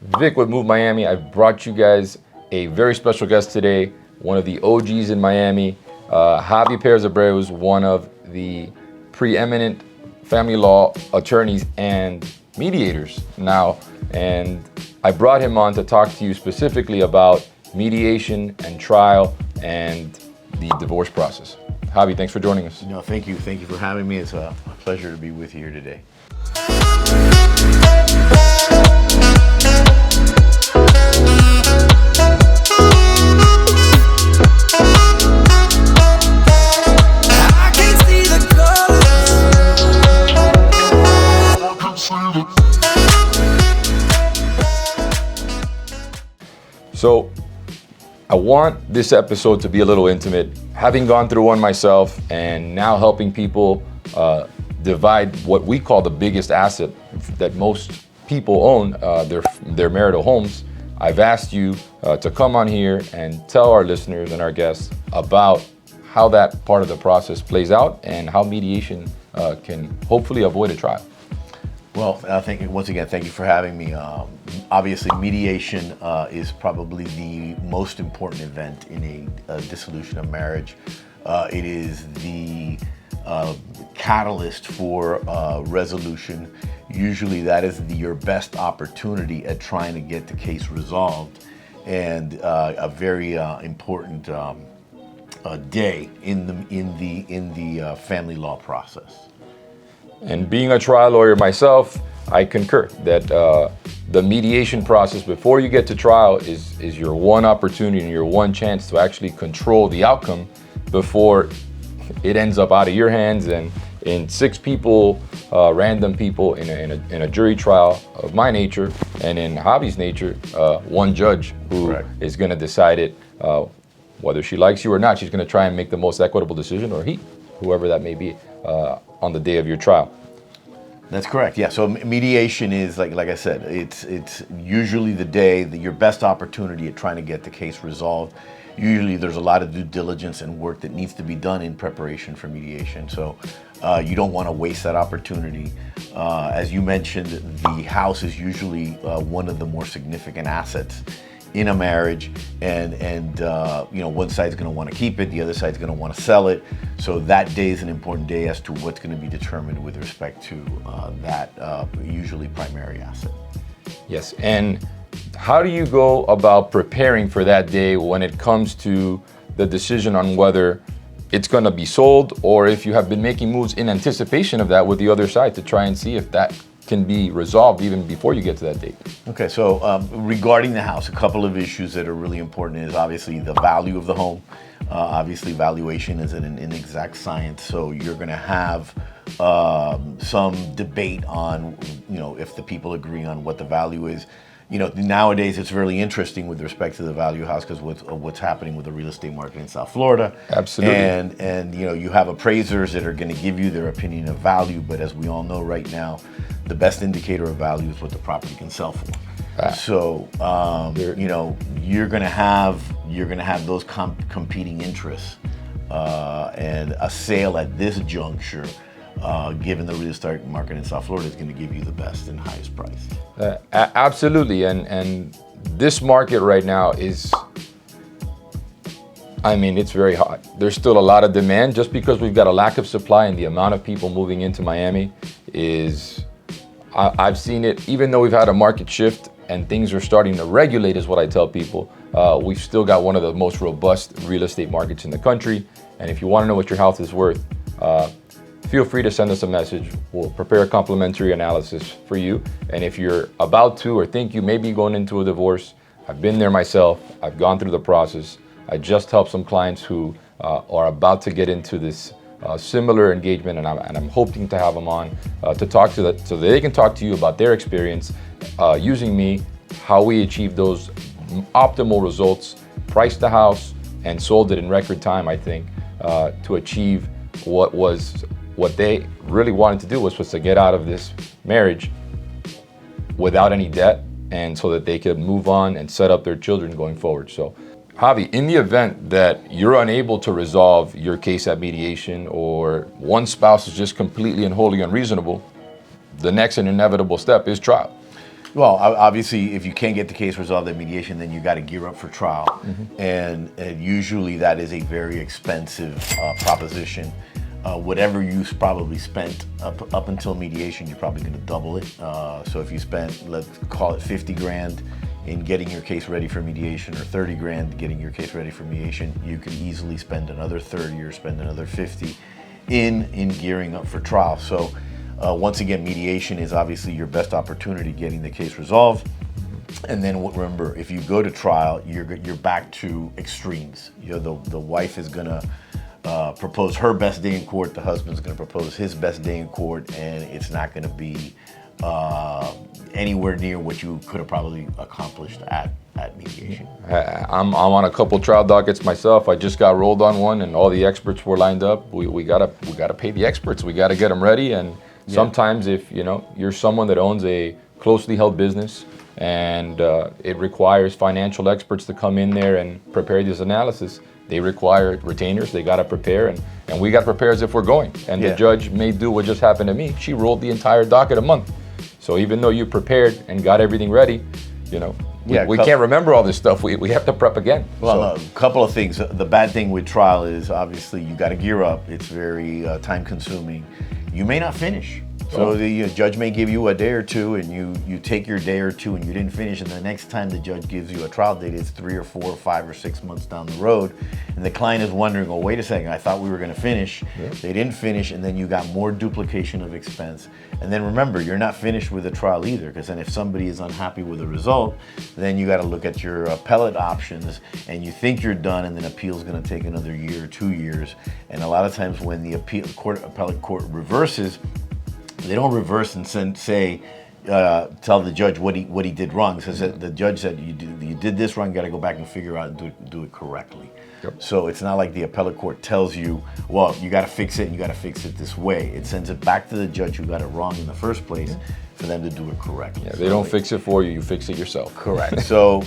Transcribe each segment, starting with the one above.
Vic with Move Miami. I've brought you guys a very special guest today, one of the OGs in Miami. Javi Perez-Abreu is one of the preeminent family law attorneys and mediators now. And I brought him on to talk to you specifically about mediation and trial and the divorce process. Javi, thanks for joining us. No, thank you. Thank you for having me. It's a pleasure to be with you here today. So I want this episode to be a little intimate. Having gone through one myself and now helping people divide what we call the biggest asset that most people own, their marital homes, I've asked you to come on here and tell our listeners and our guests about how that part of the process plays out and how mediation can hopefully avoid a trial. Well, thank you once again. Thank you for having me. Obviously, mediation is probably the most important event in a dissolution of marriage. It is the catalyst for resolution. Usually, that is your best opportunity at trying to get the case resolved, and a very important day in the family law process. And being a trial lawyer myself, I concur that the mediation process before you get to trial is your one opportunity and your one chance to actually control the outcome before it ends up out of your hands and in six people, random people in a jury trial of my nature and in Javi's nature, one judge who Correct. is going to decide it, whether she likes you or not. She's going to try and make the most equitable decision, or he, whoever that may be, on the day of your trial. That's correct. Yeah. So mediation is like I said, it's usually the day that your best opportunity at trying to get the case resolved. Usually, there's a lot of due diligence and work that needs to be done in preparation for mediation. So you don't want to waste that opportunity. As you mentioned, the house is usually one of the more significant assets in a marriage, and one side's going to want to keep it, the other side's going to want to sell it. So that day is an important day as to what's going to be determined with respect to that usually primary asset. Yes, and how do you go about preparing for that day when it comes to the decision on whether it's going to be sold, or if you have been making moves in anticipation of that with the other side to try and see if that can be resolved even before you get to that date? Okay, so regarding the house, a couple of issues that are really important is obviously the value of the home. Obviously, valuation is an inexact science, so you're going to have some debate on, if the people agree on what the value is. Nowadays it's really interesting with respect to the value house because what's happening with the real estate market in South Florida. Absolutely. And you have appraisers that are going to give you their opinion of value, but as we all know right now, the best indicator of value is what the property can sell for. So you're going to have those competing interests, and a sale at this juncture, given the real estate market in South Florida, is going to give you the best and highest price. Absolutely, and this market right now is, it's very hot. There's still a lot of demand. Just because we've got a lack of supply and the amount of people moving into Miami I've seen it, even though we've had a market shift and things are starting to regulate, is what I tell people. We've still got one of the most robust real estate markets in the country. And if you want to know what your house is worth, feel free to send us a message. We'll prepare a complimentary analysis for you. And if you're about to or think you may be going into a divorce, I've been there myself. I've gone through the process. I just helped some clients who are about to get into this similar engagement, and I'm hoping to have them on to talk to that, so that they can talk to you about their experience using me, how we achieved those optimal results, priced the house, and sold it in record time, I think, to achieve what they really wanted to do, was to get out of this marriage without any debt, and so that they could move on and set up their children going forward. So Javi, in the event that you're unable to resolve your case at mediation, or one spouse is just completely and wholly unreasonable, the next and inevitable step is trial. Well, obviously, if you can't get the case resolved at mediation, then you got to gear up for trial, and usually that is a very expensive proposition. Whatever you probably spent up until mediation, you're probably going to double it. So if you spent, let's call it 50 grand in getting your case ready for mediation, or 30 grand getting your case ready for mediation, you can easily spend another 30 or spend another 50 in gearing up for trial. So once again, mediation is obviously your best opportunity getting the case resolved. And then remember, if you go to trial, you're back to extremes. The wife is gonna propose her best day in court, the husband's gonna propose his best day in court, and it's not gonna be anywhere near what you could have probably accomplished at mediation. I'm on a couple trial dockets myself. I just got rolled on one, and all the experts were lined up. We gotta pay the experts. We gotta get them ready. And sometimes, if you're someone that owns a closely held business, and it requires financial experts to come in there and prepare this analysis, they require retainers. They gotta prepare, and we gotta prepare as if we're going. And the judge may do what just happened to me. She rolled the entire docket a month. So even though you prepared and got everything ready, we can't remember all this stuff. We have to prep again. Well, a couple of things. The bad thing with trial is obviously you got to gear up. It's very time consuming. You may not finish. So the judge may give you a day or two, and you take your day or two and you didn't finish, and the next time the judge gives you a trial date, it's 3 or 4 or 5 or 6 months down the road, and the client is wondering, oh, wait a second, I thought we were going to finish. They didn't finish, and then you got more duplication of expense. And then remember, you're not finished with the trial either, because then if somebody is unhappy with the result, then you got to look at your appellate options, and you think you're done, and then appeal is going to take another year or 2 years. And a lot of times when the appellate court reverses, they don't reverse and tell the judge what he did wrong. Says that the judge said you did this wrong. You got to go back and figure out and do it correctly. So it's not like the appellate court tells you, well, you got to fix it and you got to fix it this way. It sends it back to the judge who got it wrong in the first place for them to do it correctly. Yeah, they don't fix it for you. You fix it yourself. Correct. So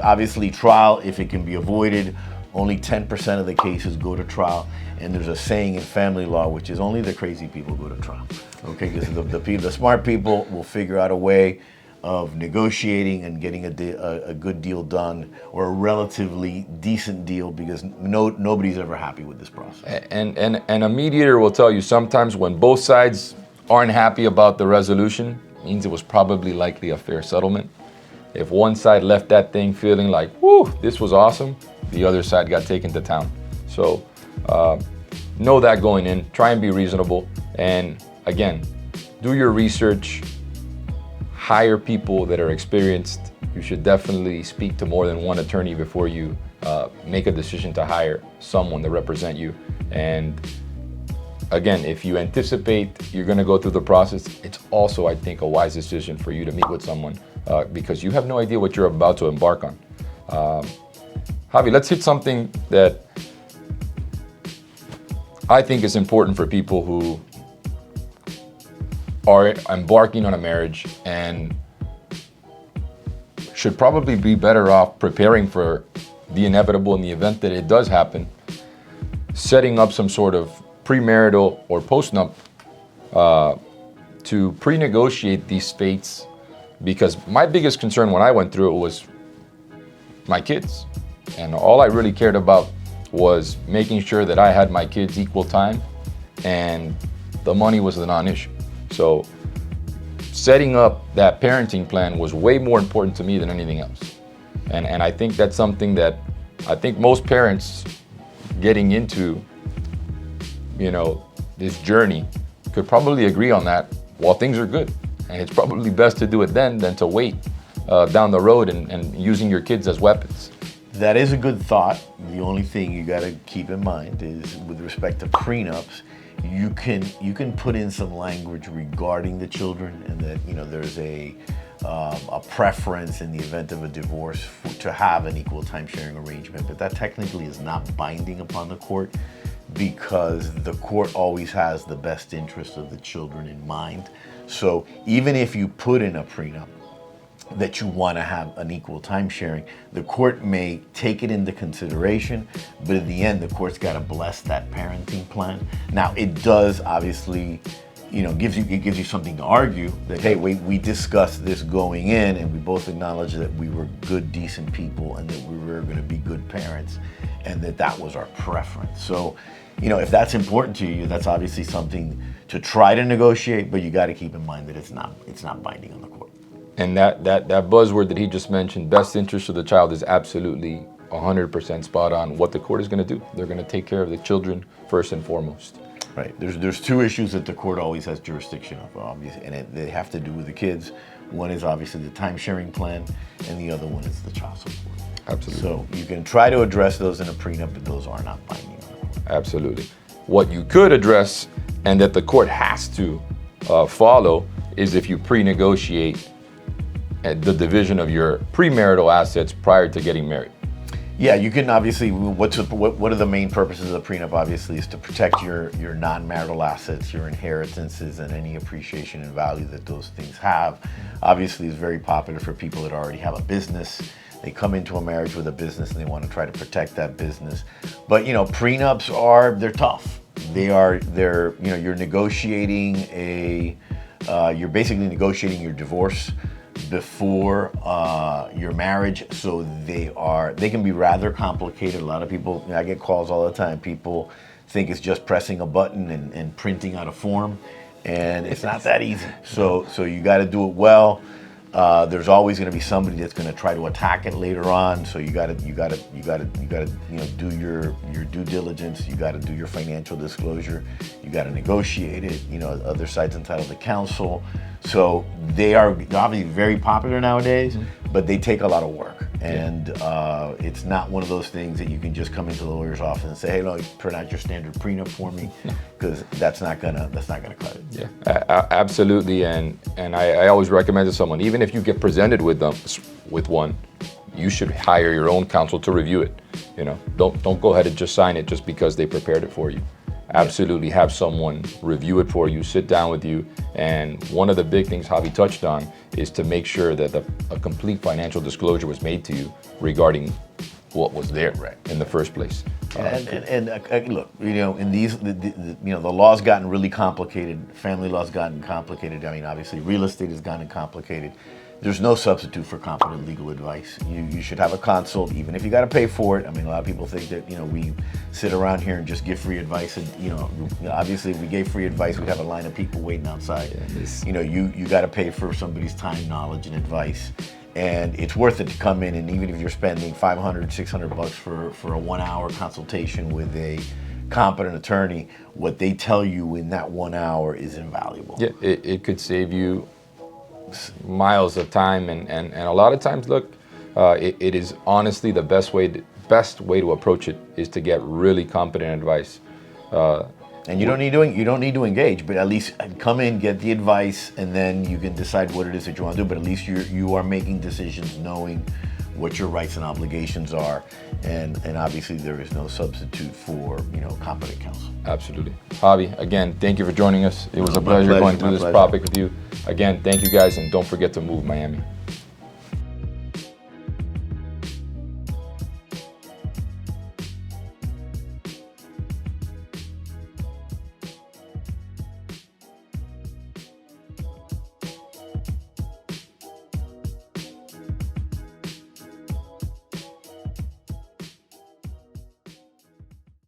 obviously trial, if it can be avoided, only 10% of the cases go to trial. And there's a saying in family law, which is only the crazy people go to trial. Okay, because the smart people will figure out a way of negotiating and getting a good deal done, or a relatively decent deal, because nobody's ever happy with this process. And a mediator will tell you sometimes when both sides aren't happy about the resolution, it means it was probably likely a fair settlement. If one side left that thing feeling like, whoo, this was awesome, the other side got taken to town. So know that going in, try and be reasonable. And again, do your research, hire people that are experienced. You should definitely speak to more than one attorney before you make a decision to hire someone to represent you. And again, if you anticipate you're gonna go through the process, it's also, I think, a wise decision for you to meet with someone because you have no idea what you're about to embark on. Javi, let's hit something that I think is important for people who are embarking on a marriage and should probably be better off preparing for the inevitable in the event that it does happen, setting up some sort of premarital or postnup to pre-negotiate these fates. Because my biggest concern when I went through it was my kids. And all I really cared about was making sure that I had my kids equal time, and the money was a non-issue. So setting up that parenting plan was way more important to me than anything else. And I think that's something that I think most parents getting into, this journey could probably agree on that while things are good. And it's probably best to do it then than to wait down the road and using your kids as weapons. That is a good thought. The only thing you got to keep in mind is with respect to prenups, you can put in some language regarding the children, and that there's a preference in the event of a divorce to have an equal time sharing arrangement, but that technically is not binding upon the court, because the court always has the best interest of the children in mind. So even if you put in a prenup that you want to have an equal time sharing, the court may take it into consideration, but in the end, the court's got to bless that parenting plan. Now, it does obviously it gives you something to argue that, hey, we discussed this going in, and we both acknowledged that we were good, decent people, and that we were going to be good parents, and that was our preference. So, if that's important to you, that's obviously something to try to negotiate, but you got to keep in mind that it's not binding on the court. And that buzzword that he just mentioned, best interest of the child, is absolutely 100% spot on. What the court is going to do, they're going to take care of the children first and foremost. Right. There's two issues that the court always has jurisdiction of, obviously, and they have to do with the kids. One is obviously the time-sharing plan, and the other one is the child support. Absolutely. So you can try to address those in a prenup, but those are not binding. Absolutely. What you could address, and that the court has to follow, is if you pre-negotiate the division of your premarital assets prior to getting married. Yeah, you can obviously, what are the main purposes of the prenup? Obviously is to protect your non-marital assets, your inheritances, and any appreciation and value that those things have. Obviously it's very popular for people that already have a business. They come into a marriage with a business and they want to try to protect that business. But prenups they're tough. You're negotiating you're basically negotiating your divorce before your marriage, so they can be rather complicated. A lot of people, I get calls all the time, people think it's just pressing a button and printing out a form, and it's not that easy. So you got to do it well. There's always going to be somebody that's going to try to attack it later on. So you got to do your due diligence. You got to do your financial disclosure. You got to negotiate it. Other side's entitled to counsel. So they are obviously very popular nowadays, but they take a lot of work. And it's not one of those things that you can just come into the lawyer's office and say, hey, no, print out your standard prenup for me, because that's not gonna cut it. Yeah, absolutely. And I always recommend to someone, even if you get presented with one, you should hire your own counsel to review it. Don't go ahead and just sign it just because they prepared it for you. Absolutely have someone review it for you, sit down with you. And one of the big things Javi touched on is to make sure that a complete financial disclosure was made to you regarding what was there in the first place. And look, in these, the law's gotten really complicated. Family law's gotten complicated. I mean, obviously, real estate has gotten complicated. There's no substitute for competent legal advice. You should have a consult, even if you got to pay for it. I mean, a lot of people think that we sit around here and just give free advice. And obviously, if we gave free advice, we'd have a line of people waiting outside. Yeah, you got to pay for somebody's time, knowledge, and advice. And it's worth it to come in, and even if you're spending $500, $600 for a 1-hour consultation with a competent attorney, what they tell you in that 1 hour is invaluable. Yeah, it could save you miles of time, and a lot of times, look, it is honestly the best way to approach it is to get really competent advice. And you don't need to engage, but at least come in, get the advice, and then you can decide what it is that you want to do. But at least you are making decisions knowing what your rights and obligations are, and obviously there is no substitute for competent counsel. Absolutely. Javi, again, thank you for joining us. It was a pleasure going through this topic with you. Again, thank you guys, and don't forget to move Miami.